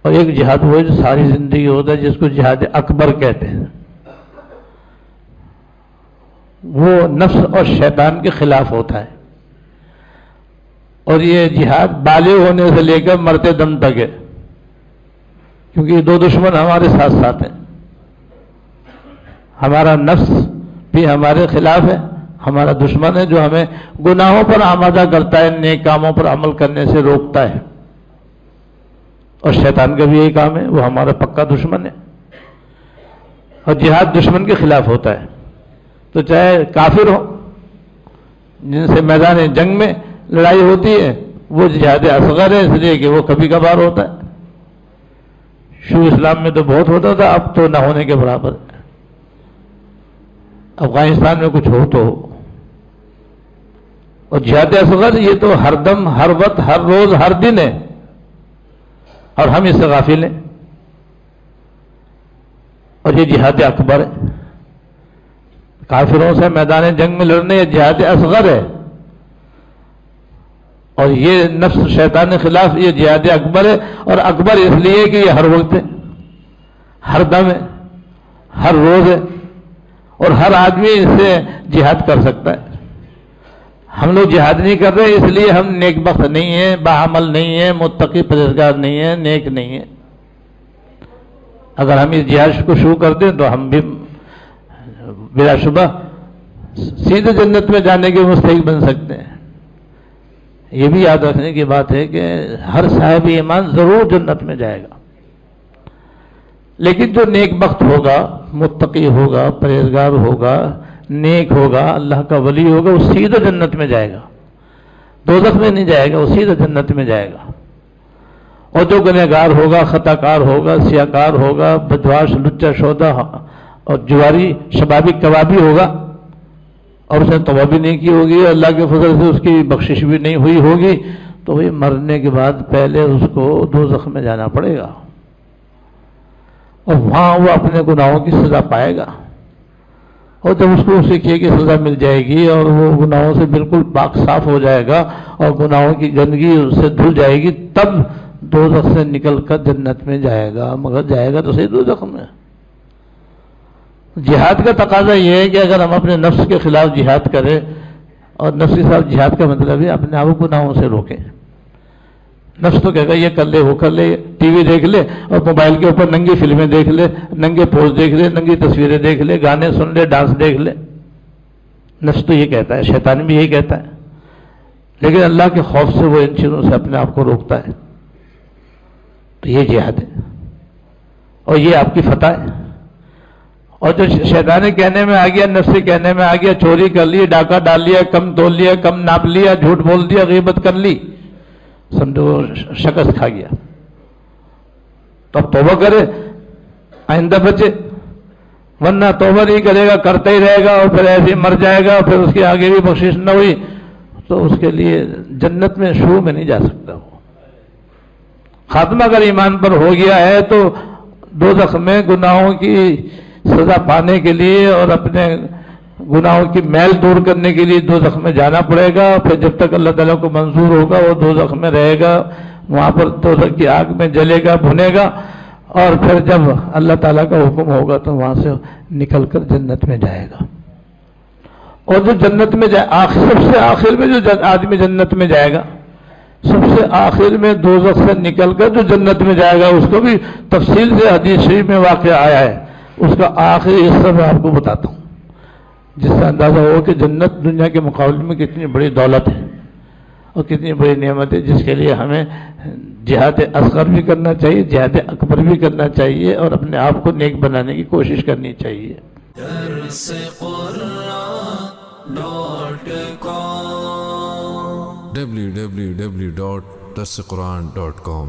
اور ایک جہاد وہ جو ساری زندگی ہوتا ہے، جس کو جہاد اکبر کہتے ہیں، وہ نفس اور شیطان کے خلاف ہوتا ہے، اور یہ جہاد بالغ ہونے سے لے کر مرتے دم تک ہے، کیونکہ یہ دو دشمن ہمارے ساتھ ساتھ ہیں۔ ہمارا نفس بھی ہمارے خلاف ہے، ہمارا دشمن ہے جو ہمیں گناہوں پر آمادہ کرتا ہے، نیک کاموں پر عمل کرنے سے روکتا ہے، اور شیطان کا بھی یہی کام ہے، وہ ہمارا پکا دشمن ہے، اور جہاد دشمن کے خلاف ہوتا ہے۔ تو چاہے کافر ہو جن سے میدان جنگ میں لڑائی ہوتی ہے، وہ جہاد اصغر ہے، اس لیے کہ وہ کبھی کبھار ہوتا ہے۔ شروع اسلام میں تو بہت ہوتا تھا، اب تو نہ ہونے کے برابر ہے۔ افغانستان میں کچھ ہو تو ہو، اور جہاد اصغر یہ تو ہر دم، ہر وقت، ہر روز، ہر دن ہے، اور ہم اس سے غافل ہیں۔ اور یہ جہاد اکبر ہے، کافروں سے میدان جنگ میں لڑنے، یہ جہاد اصغر ہے، اور یہ نفس شیطان کے خلاف یہ جہاد اکبر ہے، اور اکبر اس لیے کہ یہ ہر وقت ہے، ہر دم ہے، ہر روز ہے، اور ہر آدمی اس سے جہاد کر سکتا ہے۔ ہم لوگ جہاد نہیں کر رہے، اس لیے ہم نیک بخت نہیں ہیں، باعمل نہیں ہیں، متقی پرہیزگار نہیں ہیں، نیک نہیں ہیں۔ اگر ہم اس جہاد کو شروع کر دیں تو ہم بھی بلا شبہ سیدھے جنت میں جانے کے مستحق بن سکتے ہیں۔ یہ بھی یاد رکھنے کی بات ہے کہ ہر صاحب ایمان ضرور جنت میں جائے گا، لیکن جو نیک بخت ہوگا، متقی ہوگا، پرہیزگار ہوگا، نیک ہوگا، اللہ کا ولی ہوگا، وہ سیدھا جنت میں جائے گا، دوزخ میں نہیں جائے گا، وہ سیدھا جنت میں جائے گا۔ اور جو گنہگار ہوگا، خطا کار ہوگا، سیاکار ہوگا، بدواش، لچا شودا اور جواری، شبابی، کبابی ہوگا، اور اس نے توبہ بھی نہیں کی ہوگی، اللہ کے فضل سے اس کی بخشش بھی نہیں ہوئی ہوگی، تو وہی مرنے کے بعد پہلے اس کو دوزخ میں جانا پڑے گا، اور وہاں وہ اپنے گناہوں کی سزا پائے گا۔ اور جب اس کو سیکھیے کی سزا مل جائے گی اور وہ گناہوں سے بالکل پاک صاف ہو جائے گا اور گناہوں کی گندگی اس سے دھل جائے گی، تب دوزخ سے نکل کر جنت میں جائے گا، مگر جائے گا تو صحیح دوزخ میں۔ جہاد کا تقاضا یہ ہے کہ اگر ہم اپنے نفس کے خلاف جہاد کریں، اور نفس کے خلاف جہاد کا مطلب ہے اپنے آپ کو گناہوں سے روکیں۔ نفس تو کہے گا یہ کر لے، وہ کر لے، ٹی وی دیکھ لے، اور موبائل کے اوپر ننگی فلمیں دیکھ لے، ننگے پوز دیکھ لے، ننگی تصویریں دیکھ لے، گانے سن لے، ڈانس دیکھ لے۔ نفس تو یہ کہتا ہے، شیطان بھی یہی کہتا ہے، لیکن اللہ کے خوف سے وہ ان چیزوں سے اپنے آپ کو روکتا ہے۔ تو یہ جہاد ہے، اور یہ آپ کی فتح ہے۔ اور جو شیطان کہنے میں آ گیا، نفس کہنے میں آ گیا، چوری کر لی، ڈاکہ ڈال لیا، کم تول لیا، کم ناپ لیا، جھوٹ بول دیا، غیبت کر لی، سمجھو شکست کھا گیا، تو اب توبہ کرے، آئندہ بچے، ورنہ توبہ نہیں کرے گا، کرتا ہی رہے گا، اور پھر ایسے ہی مر جائے گا، پھر اس کے آگے بھی بخشش نہ ہوئی تو اس کے لیے جنت میں شروع میں نہیں جا سکتا۔ وہ خاتمہ اگر ایمان پر ہو گیا ہے تو دوزخ میں گناہوں کی سزا پانے کے لیے اور اپنے گناہوں کی میل دور کرنے کے لیے دوزخ میں جانا پڑے گا۔ پھر جب تک اللہ تعالیٰ کو منظور ہوگا وہ دوزخ میں رہے گا، وہاں پر دوزخ کی آگ میں جلے گا، بھنے گا، اور پھر جب اللہ تعالیٰ کا حکم ہوگا تو وہاں سے نکل کر جنت میں جائے گا۔ اور جو جنت میں جائے، سب سے آخر میں جو آدمی جنت میں جائے گا، سب سے آخر میں دوزخ سے نکل کر جو جنت میں جائے گا، اس کو بھی تفصیل سے حدیث شریف میں واقعہ آیا ہے، اس کا آخری حصہ میں آپ کو بتاتا ہوں، جس سے اندازہ ہو کہ جنت دنیا کے مقابلے میں کتنی بڑی دولت ہے اور کتنی بڑی نعمت ہے، جس کے لیے ہمیں جہاد اصغر بھی کرنا چاہیے، جہاد اکبر بھی کرنا چاہیے، اور اپنے آپ کو نیک بنانے کی کوشش کرنی چاہیے۔ www.darsequran.com